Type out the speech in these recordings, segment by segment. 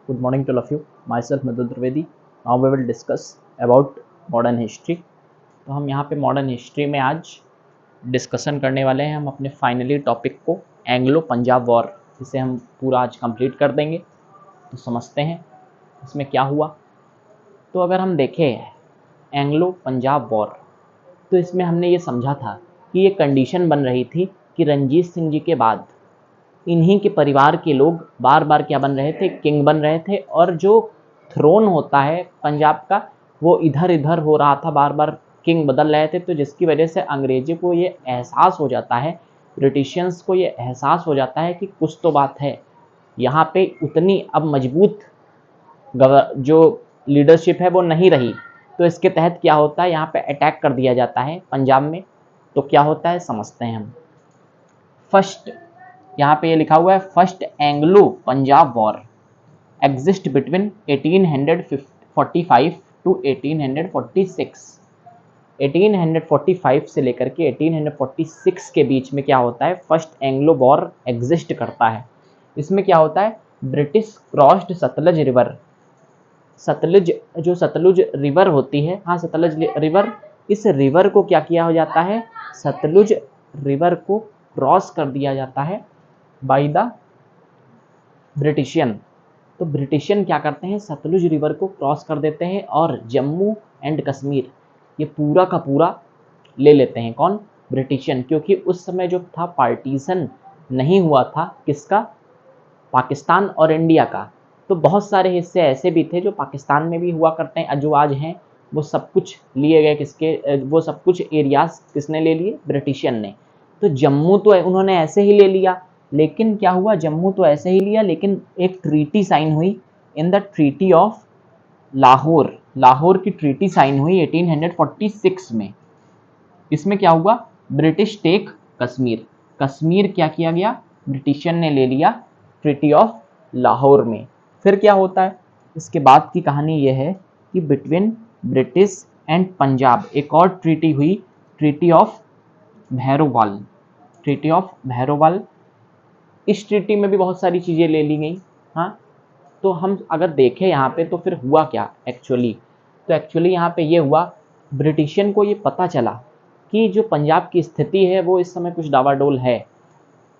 Good morning to all of you. Myself Madhu Trivedi. Now we will discuss about modern history. तो हम यहाँ पे modern history में आज डिस्कशन करने वाले हैं हम अपने फाइनली टॉपिक को एंग्लो पंजाब वॉर, इसे हम पूरा आज कंप्लीट कर देंगे। तो समझते हैं इसमें क्या हुआ। तो अगर हम देखें एंग्लो पंजाब वॉर, तो इसमें हमने ये समझा था कि ये कंडीशन बन रही थी कि रणजीत सिंह जी के बाद इन्हीं के परिवार के लोग बार बार क्या बन रहे थे, किंग बन रहे थे, और जो थ्रोन होता है पंजाब का वो इधर इधर हो रहा था, बार बार किंग बदल रहे थे। तो जिसकी वजह से अंग्रेजों को ये एहसास हो जाता है, ब्रिटिशियंस को ये एहसास हो जाता है कि कुछ तो बात है यहाँ पे, उतनी अब मजबूत जो लीडरशिप है वो नहीं रही। तो इसके तहत क्या होता है, यहाँ पे अटैक कर दिया जाता है पंजाब में। तो क्या होता है समझते हैं हम। फर्स्ट यहाँ पे ये लिखा हुआ है, first Anglo Punjab war exist between 1845 to 1846। 1845 से लेकर के 1846 के बीच में क्या होता है, फर्स्ट एंग्लो वॉर एग्जिस्ट करता है। इसमें क्या होता है, British crossed Sutlej river, Sutlej जो सतलुज रिवर होती है, हाँ सतलुज रिवर, इस रिवर को क्या किया हो जाता है, सतलुज रिवर को क्रॉस कर दिया जाता है बाय द ब्रिटिशियन। तो ब्रिटिशियन क्या करते हैं, सतलुज रिवर को क्रॉस कर देते हैं और जम्मू एंड कश्मीर ये पूरा का पूरा ले लेते हैं। कौन, ब्रिटिशियन, क्योंकि उस समय जो था पार्टीशन नहीं हुआ था, किसका, पाकिस्तान और इंडिया का। तो बहुत सारे हिस्से ऐसे भी थे जो पाकिस्तान में भी हुआ करते हैं, जो आज हैं वो सब कुछ लिए गए किसके, वो सब कुछ एरियाज किसने ले लिए, ब्रिटिशियन ने। तो जम्मू तो उन्होंने ऐसे ही ले लिया, लेकिन क्या हुआ, जम्मू तो ऐसे ही लिया, लेकिन एक ट्रीटी साइन हुई in the treaty of Lahore. Lahore की ट्रीटी साइन हुई 1846 में। इसमें क्या हुआ, ब्रिटिश टेक कश्मीर, कश्मीर क्या किया गया, ब्रिटिशियन ने ले लिया ट्रीटी ऑफ लाहौर में। फिर क्या होता है, इसके बाद की कहानी यह है कि बिटवीन ब्रिटिश एंड पंजाब एक और ट्रीटी हुई, treaty of Bhairowal, treaty of Bhairowal. इस ट्रीटी में भी बहुत सारी चीज़ें ले ली गई। हाँ, तो हम अगर देखें यहाँ पे तो फिर हुआ क्या एक्चुअली, तो एक्चुअली यहाँ पे ये हुआ, ब्रिटिशियन को ये पता चला कि जो पंजाब की स्थिति है वो इस समय कुछ डावाडोल है,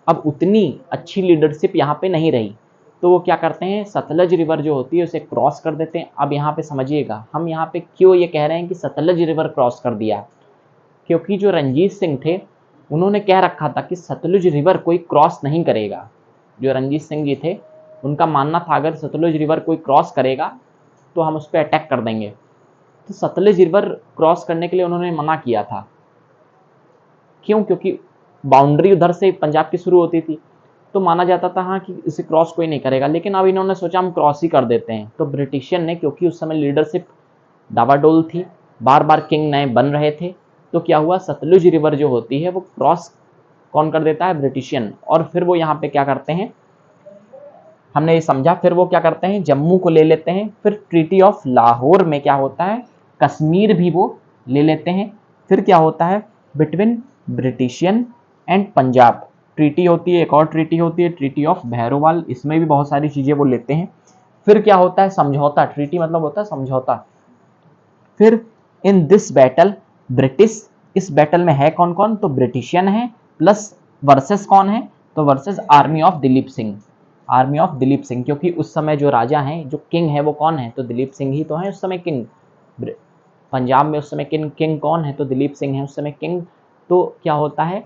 अब उतनी अच्छी लीडरशिप यहाँ पे नहीं रही। तो वो क्या करते हैं, सतलज रिवर जो होती है उसे क्रॉस कर देते हैं। अब यहाँ पे समझिएगा हम यहाँ पे क्यों ये कह रहे हैं कि सतलज रिवर क्रॉस कर दिया, क्योंकि जो रणजीत सिंह थे उन्होंने कह रखा था कि सतलुज रिवर कोई क्रॉस नहीं करेगा। जो रणजीत सिंह जी थे उनका मानना था अगर सतलुज रिवर कोई क्रॉस करेगा तो हम उस पर अटैक कर देंगे। तो सतलुज रिवर क्रॉस करने के लिए उन्होंने मना किया था। क्यों, क्योंकि बाउंड्री उधर से पंजाब की शुरू होती थी, तो माना जाता था हाँ कि इसे क्रॉस कोई नहीं करेगा। लेकिन अब इन्होंने सोचा हम क्रॉस ही कर देते हैं। तो ब्रिटिशियन ने, क्योंकि उस समय लीडरशिप डावाडोल थी, बार बार किंग नए बन रहे थे, तो क्या हुआ, सतलुज रिवर जो होती है वो क्रॉस कौन कर देता है, ब्रिटिशियन। और फिर वो यहाँ पे क्या करते हैं, हमने ये समझा, फिर वो क्या करते हैं, जम्मू को ले लेते हैं। फिर ट्रीटी ऑफ लाहौर में क्या होता है, कश्मीर भी वो ले लेते हैं। फिर क्या होता है, बिटवीन ब्रिटिशियन एंड पंजाब ट्रीटी होती है, एक और ट्रीटी होती है ट्रीटी ऑफ भैरोवाल, इसमें भी बहुत सारी चीज़ें वो लेते हैं। फिर क्या होता है, समझौता, ट्रीटी मतलब होता है समझौता। फिर इन दिस बैटल ब्रिटिश, इस बैटल में है कौन कौन, तो ब्रिटिशियन है प्लस वर्सेस कौन है, तो versus army of Dilip Singh, army of Dilip Singh. क्योंकि उस समय जो राजा हैं, जो किंग है वो कौन है, तो दिलीप सिंह ही तो है उस समय किंग। पंजाब में उस समय किंग कौन है, तो दिलीप सिंह है उस समय किंग। तो क्या होता है,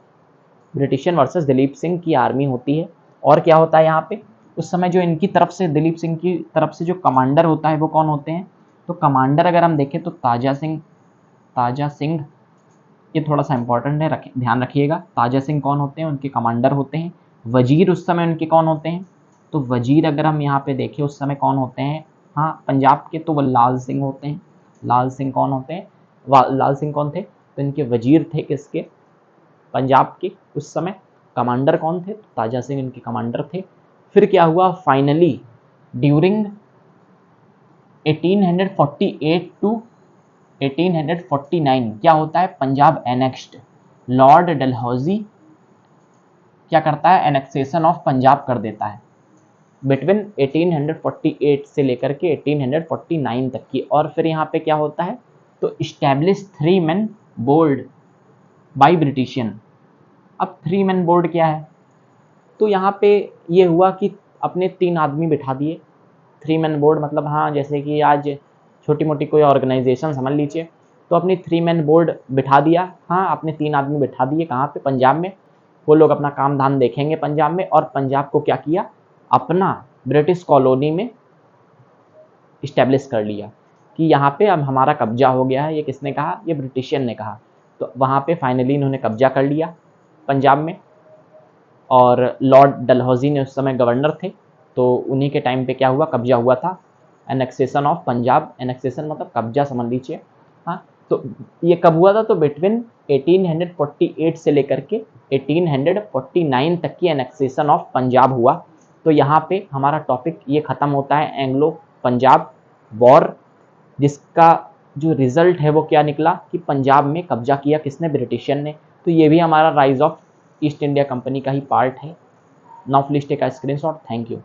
ब्रिटिशियन वर्सेस दिलीप सिंह की आर्मी होती है। और क्या होता है यहाँ पे, उस समय जो इनकी तरफ से, दिलीप सिंह की तरफ से जो कमांडर होता है वो कौन होते हैं, तो कमांडर अगर हम देखें तो ताजा सिंह, ताजा सिंह, ये थोड़ा सा इंपॉर्टेंट है, ध्यान रखिएगा। ताजा सिंह कौन होते हैं, उनके कमांडर होते हैं। वजीर उस समय उनके कौन होते हैं, तो वजीर अगर हम यहाँ पे देखें उस समय कौन होते हैं, हाँ पंजाब के, तो वो लाल सिंह होते हैं। लाल सिंह कौन होते हैं, लाल सिंह कौन थे, तो इनके वजीर थे किसके, पंजाब के। उस समय कमांडर कौन थे, तो ताजा सिंह इनके कमांडर थे। फिर क्या हुआ, फाइनली ड्यूरिंग 1848 टू 1849 क्या होता है, पंजाब एनेक्स्ड, लॉर्ड डलहौजी क्या करता है, एनेक्सेशन ऑफ पंजाब कर देता है। बिटवीन 1848 से लेकर के 1849 तक की। और फिर यहाँ पे क्या होता है, तो इस्टेब्लिश 3 मैन बोर्ड बाई ब्रिटिशियन। अब 3 मैन बोर्ड क्या है, तो यहाँ पे ये हुआ कि अपने 3 आदमी बिठा दिए। 3 मैन बोर्ड मतलब हाँ, जैसे कि आज छोटी मोटी कोई ऑर्गेनाइजेशन समझ लीजिए, तो अपनी 3 मैन बोर्ड बिठा दिया। हाँ, अपने 3 आदमी बिठा दिए कहाँ पे, पंजाब में। वो लोग अपना काम धाम देखेंगे पंजाब में, और पंजाब को क्या किया, अपना ब्रिटिश कॉलोनी में इस्टेब्लिश कर लिया कि यहाँ पे अब हमारा कब्जा हो गया है। ये किसने कहा, ये ब्रिटिशियन ने कहा। तो वहाँ पे फाइनली इन्होंने कब्जा कर लिया पंजाब में। और लॉर्ड डलहौजी ने उस समय गवर्नर थे, तो उन्हीं के टाइम पे क्या हुआ, कब्जा हुआ था, एनेक्सेशन ऑफ पंजाब। एनेक्सेशन मतलब कब्जा समझ लीजिए। हाँ, तो ये कब हुआ था, तो बिटवीन 1848 से लेकर के 1849 तक की एनेक्सेशन ऑफ पंजाब हुआ। तो यहाँ पे हमारा टॉपिक ये ख़त्म होता है, एंग्लो पंजाब वॉर, जिसका जो रिजल्ट है वो क्या निकला कि पंजाब में कब्जा किया किसने, ब्रिटिशियन ने। तो ये भी हमारा rise of East India company का ही पार्ट है। Now please take a screenshot. Thank you.